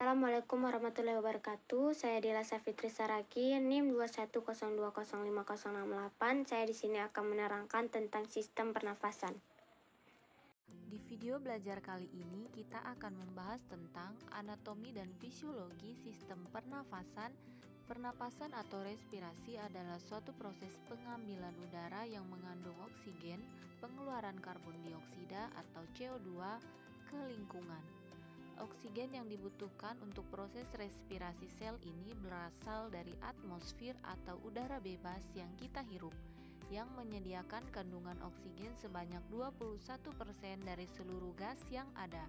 Assalamualaikum warahmatullahi wabarakatuh. Saya Dila Safitri Saragi, NIM 210205068. Saya di sini akan menerangkan tentang sistem pernafasan. Di video belajar kali ini kita akan membahas tentang anatomi dan fisiologi sistem pernafasan. Pernapasan atau respirasi adalah suatu proses pengambilan udara yang mengandung oksigen, pengeluaran karbon dioksida atau CO2 ke lingkungan. Oksigen yang dibutuhkan untuk proses respirasi sel ini berasal dari atmosfer atau udara bebas yang kita hirup, yang menyediakan kandungan oksigen sebanyak 21% dari seluruh gas yang ada.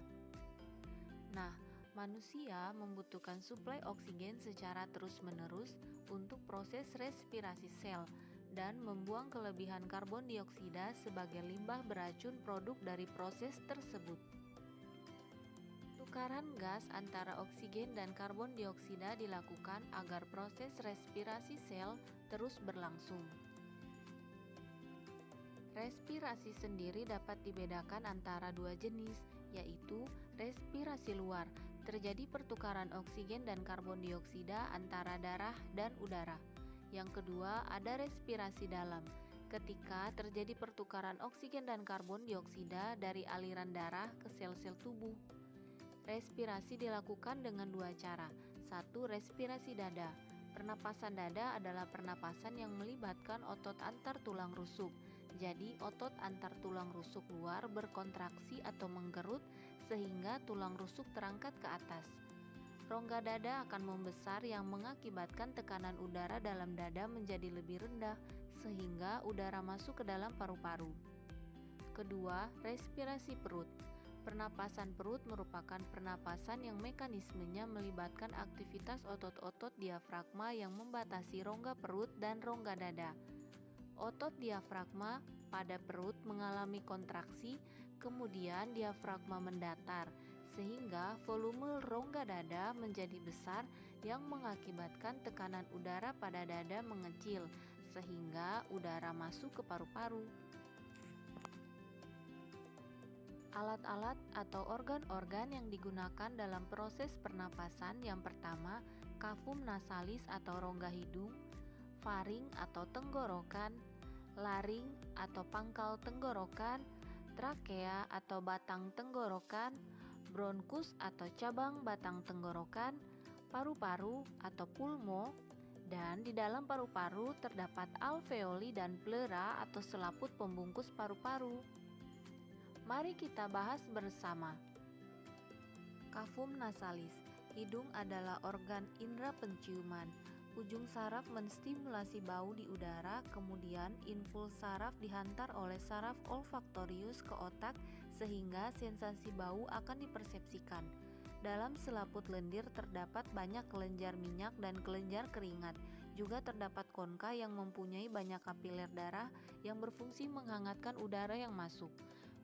Nah, manusia membutuhkan suplai oksigen secara terus-menerus untuk proses respirasi sel dan membuang kelebihan karbon dioksida sebagai limbah beracun produk dari proses tersebut. Tukaran gas antara oksigen dan karbon dioksida dilakukan agar proses respirasi sel terus berlangsung. Respirasi sendiri dapat dibedakan antara dua jenis, yaitu respirasi luar, terjadi pertukaran oksigen dan karbon dioksida antara darah dan udara. Yang kedua, ada respirasi dalam, ketika terjadi pertukaran oksigen dan karbon dioksida dari aliran darah ke sel-sel tubuh. Respirasi dilakukan dengan dua cara. Satu, respirasi dada. Pernapasan dada adalah pernapasan yang melibatkan otot antar tulang rusuk. Jadi, otot antar tulang rusuk luar berkontraksi atau menggerut sehingga tulang rusuk terangkat ke atas. Rongga dada akan membesar yang mengakibatkan tekanan udara dalam dada menjadi lebih rendah sehingga udara masuk ke dalam paru-paru. Kedua, respirasi perut. Pernapasan perut merupakan pernapasan yang mekanismenya melibatkan aktivitas otot-otot diafragma yang membatasi rongga perut dan rongga dada. Otot diafragma pada perut mengalami kontraksi, kemudian diafragma mendatar, sehingga volume rongga dada menjadi besar yang mengakibatkan tekanan udara pada dada mengecil, sehingga udara masuk ke paru-paru. Alat-alat atau organ-organ yang digunakan dalam proses pernapasan yang pertama, kafum nasalis atau rongga hidung, faring atau tenggorokan, laring atau pangkal tenggorokan, trakea atau batang tenggorokan, bronkus atau cabang batang tenggorokan, paru-paru atau pulmo, dan di dalam paru-paru terdapat alveoli dan pleura atau selaput pembungkus paru-paru. Mari kita bahas bersama. Kafum nasalis. Hidung adalah organ indera penciuman. Ujung saraf menstimulasi bau di udara, kemudian impuls saraf dihantar oleh saraf olfaktorius ke otak sehingga sensasi bau akan dipersepsikan. Dalam selaput lendir terdapat banyak kelenjar minyak dan kelenjar keringat. Juga terdapat konka yang mempunyai banyak kapiler darah yang berfungsi menghangatkan udara yang masuk.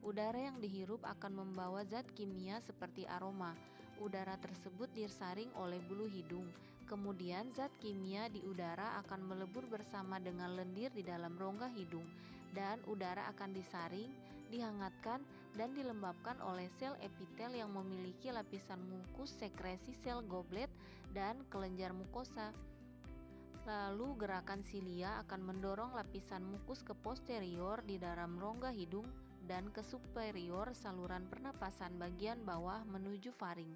Udara yang dihirup akan membawa zat kimia seperti aroma. Udara tersebut disaring oleh bulu hidung. Kemudian zat kimia di udara akan melebur bersama dengan lendir di dalam rongga hidung dan udara akan disaring, dihangatkan, dan dilembabkan oleh sel epitel yang memiliki lapisan mukus sekresi sel goblet dan kelenjar mukosa. Lalu gerakan silia akan mendorong lapisan mukus ke posterior di dalam rongga hidung dan ke superior saluran pernapasan bagian bawah menuju faring.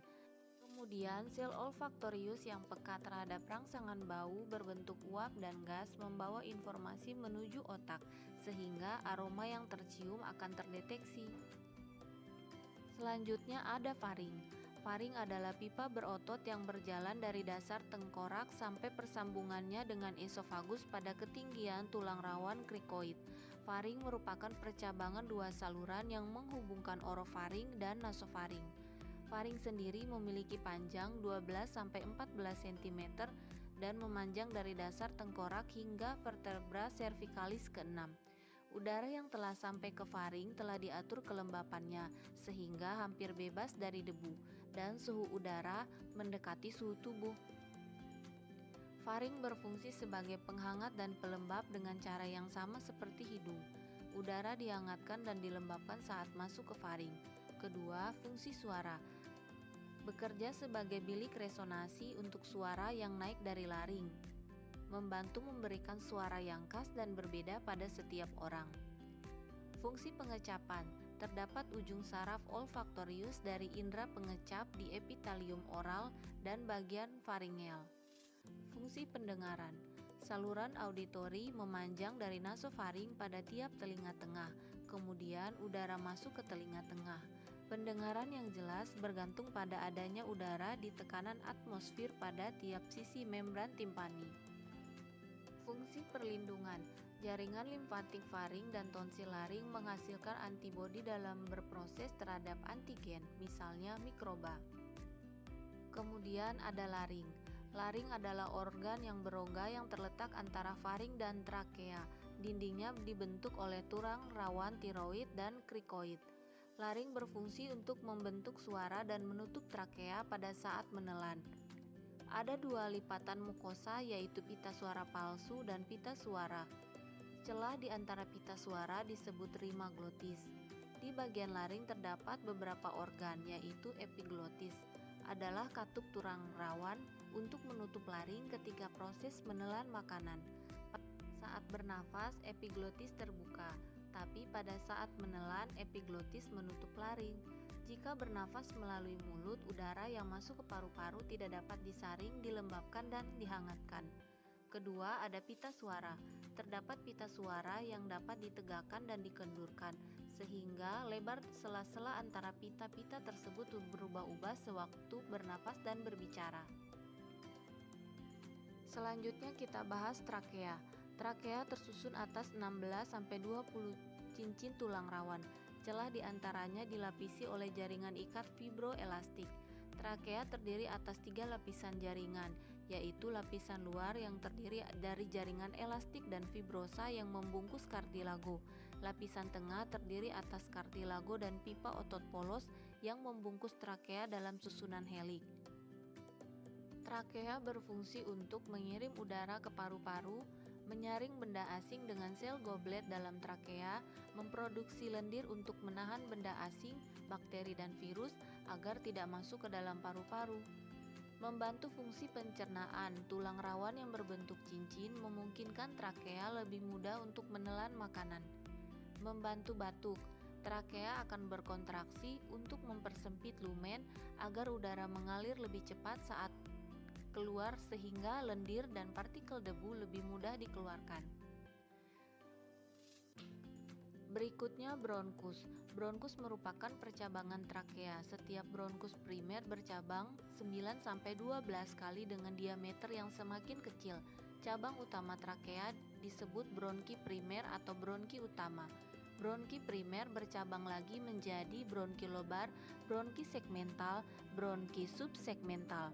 Kemudian sel olfaktorius yang peka terhadap rangsangan bau berbentuk uap dan gas membawa informasi menuju otak sehingga aroma yang tercium akan terdeteksi. Selanjutnya ada faring. Faring adalah pipa berotot yang berjalan dari dasar tengkorak sampai persambungannya dengan esofagus pada ketinggian tulang rawan krikoid. Faring merupakan percabangan dua saluran yang menghubungkan orofaring dan nasofaring. Faring sendiri memiliki panjang 12-14 cm dan memanjang dari dasar tengkorak hingga vertebra cervicalis ke-6. Udara yang telah sampai ke faring telah diatur kelembapannya sehingga hampir bebas dari debu dan suhu udara mendekati suhu tubuh. Faring berfungsi sebagai penghangat dan pelembab dengan cara yang sama seperti hidung. Udara dihangatkan dan dilembabkan saat masuk ke faring. Kedua, fungsi suara. bekerja sebagai bilik resonansi untuk suara yang naik dari laring, membantu memberikan suara yang khas dan berbeda pada setiap orang. Fungsi pengecapan, terdapat ujung saraf olfaktorius dari indera pengecap di epitelium oral dan bagian faringel. Fungsi pendengaran, saluran auditori memanjang dari nasofaring pada tiap telinga tengah, kemudian udara masuk ke telinga tengah. Pendengaran yang jelas bergantung pada adanya udara di tekanan atmosfer pada tiap sisi membran timpani. Fungsi perlindungan, jaringan limfatik faring dan tonsil laring menghasilkan antibodi dalam berproses terhadap antigen, misalnya mikroba. Kemudian ada laring. Laring adalah organ yang berongga yang terletak antara faring dan trakea. Dindingnya dibentuk oleh tulang rawan tiroid dan krikoid. Laring berfungsi untuk membentuk suara dan menutup trakea pada saat menelan. Ada dua lipatan mukosa, yaitu pita suara palsu dan pita suara. Celah di antara pita suara disebut rima glotis. Di bagian laring terdapat beberapa organ, yaitu epiglotis, adalah katup tulang rawan untuk menutup laring ketika proses menelan makanan. Saat bernafas, epiglotis terbuka, tapi pada saat menelan, epiglotis menutup laring. Jika bernafas melalui mulut, udara yang masuk ke paru-paru tidak dapat disaring, dilembabkan, dan dihangatkan. Kedua, ada pita suara. Terdapat pita suara yang dapat ditegakkan dan dikendurkan, sehingga lebar sela-sela antara pita-pita tersebut berubah-ubah sewaktu bernafas dan berbicara. Selanjutnya kita bahas trakea. Trakea tersusun atas 16-20 cincin tulang rawan. Celah di antaranya dilapisi oleh jaringan ikat fibroelastik. Trakea terdiri atas 3 lapisan jaringan, yaitu lapisan luar yang terdiri dari jaringan elastik dan fibrosa yang membungkus kartilago. Lapisan tengah terdiri atas kartilago dan pipa otot polos yang membungkus trakea dalam susunan helik. Trakea berfungsi untuk mengirim udara ke paru-paru, menyaring benda asing dengan sel goblet dalam trakea, memproduksi lendir untuk menahan benda asing, bakteri dan virus agar tidak masuk ke dalam paru-paru. Membantu fungsi pencernaan, tulang rawan yang berbentuk cincin memungkinkan trakea lebih mudah untuk menelan makanan. Membantu batuk, trakea akan berkontraksi untuk mempersempit lumen agar udara mengalir lebih cepat saat keluar sehingga lendir dan partikel debu lebih mudah dikeluarkan. Berikutnya bronkus. Bronkus merupakan percabangan trakea. Setiap bronkus primer bercabang 9-12 kali dengan diameter yang semakin kecil. Cabang utama trakea disebut bronki primer atau bronki utama. Bronki primer bercabang lagi menjadi bronki lobar, bronki segmental, bronki subsegmental.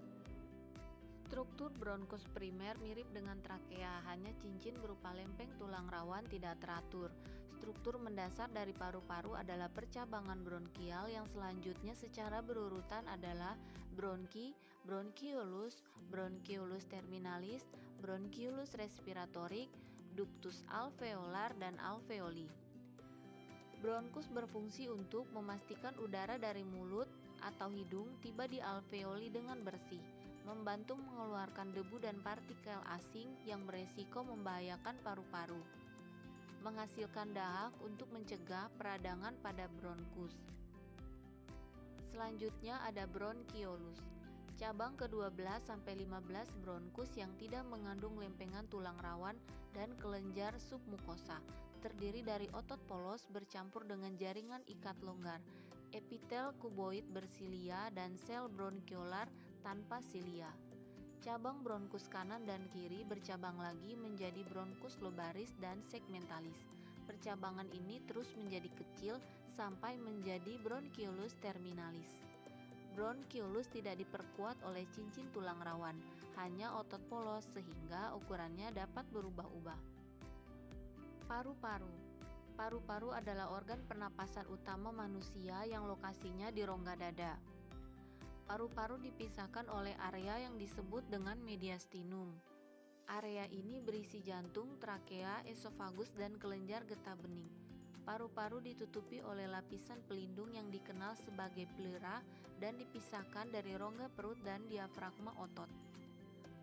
Struktur bronkus primer mirip dengan trakea, hanya cincin berupa lempeng tulang rawan tidak teratur. Struktur mendasar dari paru-paru adalah percabangan bronkial yang selanjutnya secara berurutan adalah bronki, bronchiolus, bronchiolus terminalis, bronchiolus respiratorik, ductus alveolar, dan alveoli. Bronkus berfungsi untuk memastikan udara dari mulut atau hidung tiba di alveoli dengan bersih, membantu mengeluarkan debu dan partikel asing yang beresiko membahayakan paru-paru, menghasilkan dahak untuk mencegah peradangan pada bronkus. Selanjutnya ada bronchiolus, cabang ke-12-15 bronkus yang tidak mengandung lempengan tulang rawan dan kelenjar submukosa, terdiri dari otot polos bercampur dengan jaringan ikat longgar, epitel kuboid bersilia, dan sel bronkiolar tanpa silia. Cabang bronkus kanan dan kiri bercabang lagi menjadi bronkus lobaris dan segmentalis. Percabangan ini terus menjadi kecil sampai menjadi bronchiolus terminalis. Bronchiolus tidak diperkuat oleh cincin tulang rawan, hanya otot polos sehingga ukurannya dapat berubah-ubah. Paru-paru. Paru-paru adalah organ pernapasan utama manusia yang lokasinya di rongga dada. Paru-paru dipisahkan oleh area yang disebut dengan mediastinum. Area ini berisi jantung, trakea, esofagus, dan kelenjar getah bening. Paru-paru ditutupi oleh lapisan pelindung yang dikenal sebagai pleura dan dipisahkan dari rongga perut dan diafragma otot.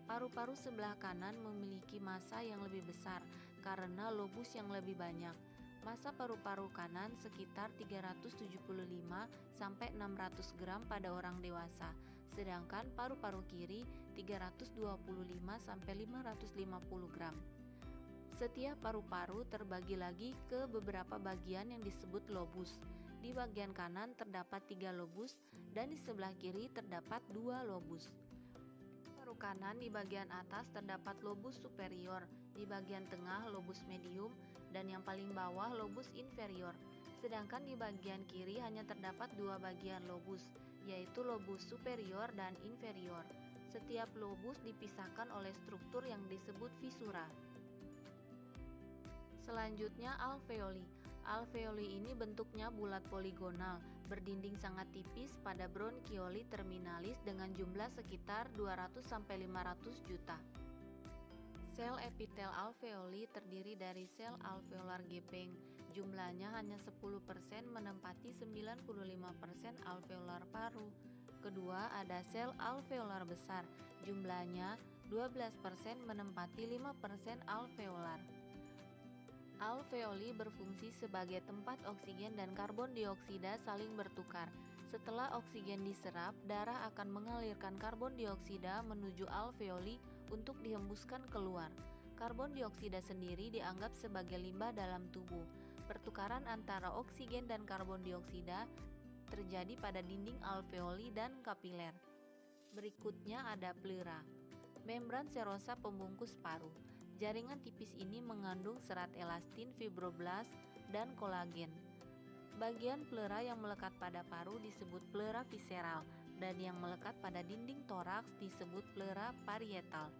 Paru-paru sebelah kanan memiliki massa yang lebih besar karena lobus yang lebih banyak. Massa paru-paru kanan sekitar 375 sampai 600 gram pada orang dewasa, sedangkan paru-paru kiri 325 sampai 550 gram. Setiap paru-paru terbagi lagi ke beberapa bagian yang disebut lobus. Di bagian kanan terdapat 3 lobus dan di sebelah kiri terdapat 2 lobus. Paru kanan di bagian atas terdapat lobus superior, di bagian tengah lobus medium, dan yang paling bawah lobus inferior. Sedangkan di bagian kiri hanya terdapat 2 bagian lobus, yaitu lobus superior dan inferior. Setiap lobus dipisahkan oleh struktur yang disebut visura. Selanjutnya alveoli. Alveoli ini bentuknya bulat poligonal, berdinding sangat tipis pada bronchioli terminalis dengan jumlah sekitar 200-500 juta. Sel epitel alveoli terdiri dari sel alveolar gepeng. Jumlahnya hanya 10% menempati 95% alveolar paru. Kedua, ada sel alveolar besar. Jumlahnya 12% menempati 5% alveolar. Alveoli berfungsi sebagai tempat oksigen dan karbon dioksida saling bertukar. Setelah oksigen diserap, darah akan mengalirkan karbon dioksida menuju alveoli untuk dihembuskan keluar. Karbon dioksida sendiri dianggap sebagai limbah dalam tubuh. Pertukaran antara oksigen dan karbon dioksida terjadi pada dinding alveoli dan kapiler. Berikutnya ada pleura, membran serosa pembungkus paru. Jaringan tipis ini mengandung serat elastin, fibroblast, dan kolagen. Bagian pleura yang melekat pada paru disebut pleura visceral, dan yang melekat pada dinding toraks disebut pleura parietal.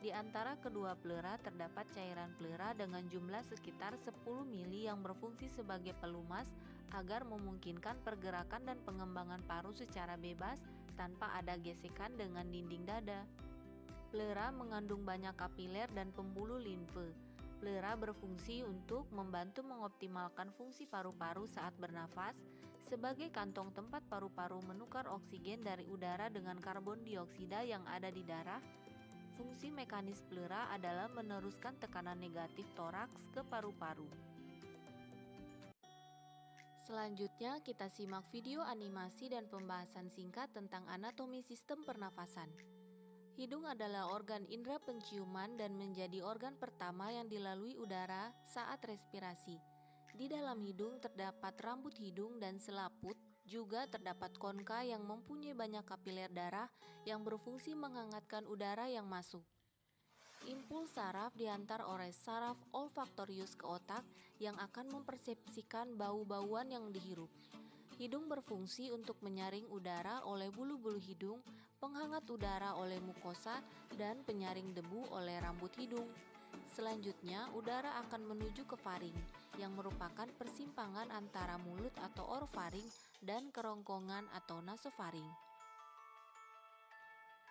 Di antara kedua pleura terdapat cairan pleura dengan jumlah sekitar 10 mili yang berfungsi sebagai pelumas agar memungkinkan pergerakan dan pengembangan paru secara bebas tanpa ada gesekan dengan dinding dada. Pleura mengandung banyak kapiler dan pembuluh limfe. Pleura berfungsi untuk membantu mengoptimalkan fungsi paru-paru saat bernafas, sebagai kantong tempat paru-paru menukar oksigen dari udara dengan karbon dioksida yang ada di darah. Fungsi mekanis pleura adalah meneruskan tekanan negatif toraks ke paru-paru. Selanjutnya kita simak video animasi dan pembahasan singkat tentang anatomi sistem pernafasan. Hidung adalah organ indera penciuman dan menjadi organ pertama yang dilalui udara saat respirasi. Di dalam hidung terdapat rambut hidung dan selaput, juga terdapat konka yang mempunyai banyak kapiler darah yang berfungsi menghangatkan udara yang masuk. Impuls saraf diantar oleh saraf olfaktorius ke otak yang akan mempersepsikan bau-bauan yang dihirup. Hidung berfungsi untuk menyaring udara oleh bulu-bulu hidung, penghangat udara oleh mukosa, dan penyaring debu oleh rambut hidung. Selanjutnya, udara akan menuju ke faring, yang merupakan persimpangan antara mulut atau orofaring dan kerongkongan atau nasofaring.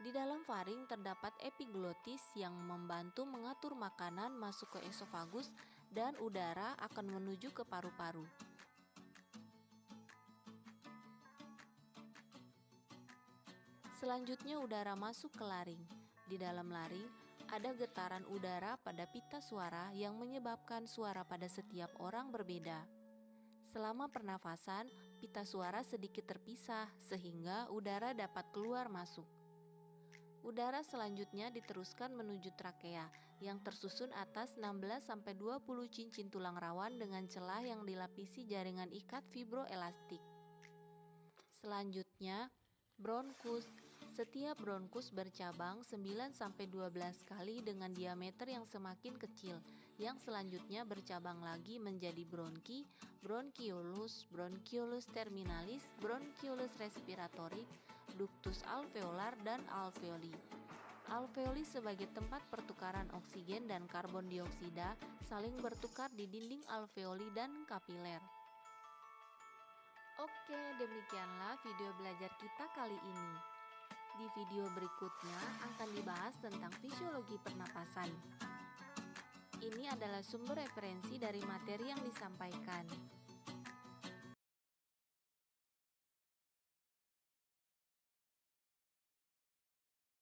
Di dalam faring terdapat epiglotis yang membantu mengatur makanan masuk ke esofagus dan udara akan menuju ke paru-paru. Selanjutnya udara masuk ke laring. Di dalam laring ada getaran udara pada pita suara yang menyebabkan suara pada setiap orang berbeda. Selama pernafasan, pita suara sedikit terpisah sehingga udara dapat keluar masuk. Udara selanjutnya diteruskan menuju trakea yang tersusun atas 16-20 cincin tulang rawan dengan celah yang dilapisi jaringan ikat fibroelastik. Selanjutnya, bronkus. Setiap bronkus bercabang 9-12 kali dengan diameter yang semakin kecil, yang selanjutnya bercabang lagi menjadi bronki, bronchiolus, bronchiolus terminalis, bronchiolus respiratory, ductus alveolar, dan alveoli. Alveoli sebagai tempat pertukaran oksigen dan karbon dioksida saling bertukar di dinding alveoli dan kapiler. Oke, demikianlah video belajar kita kali ini. Di video berikutnya akan dibahas tentang fisiologi pernapasan. Ini adalah sumber referensi dari materi yang disampaikan.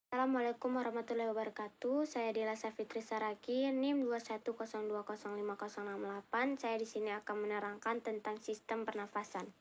Assalamualaikum warahmatullahi wabarakatuh. Saya Dila Safitri Saragi, NIM 210205068. Saya di sini akan menerangkan tentang sistem pernafasan.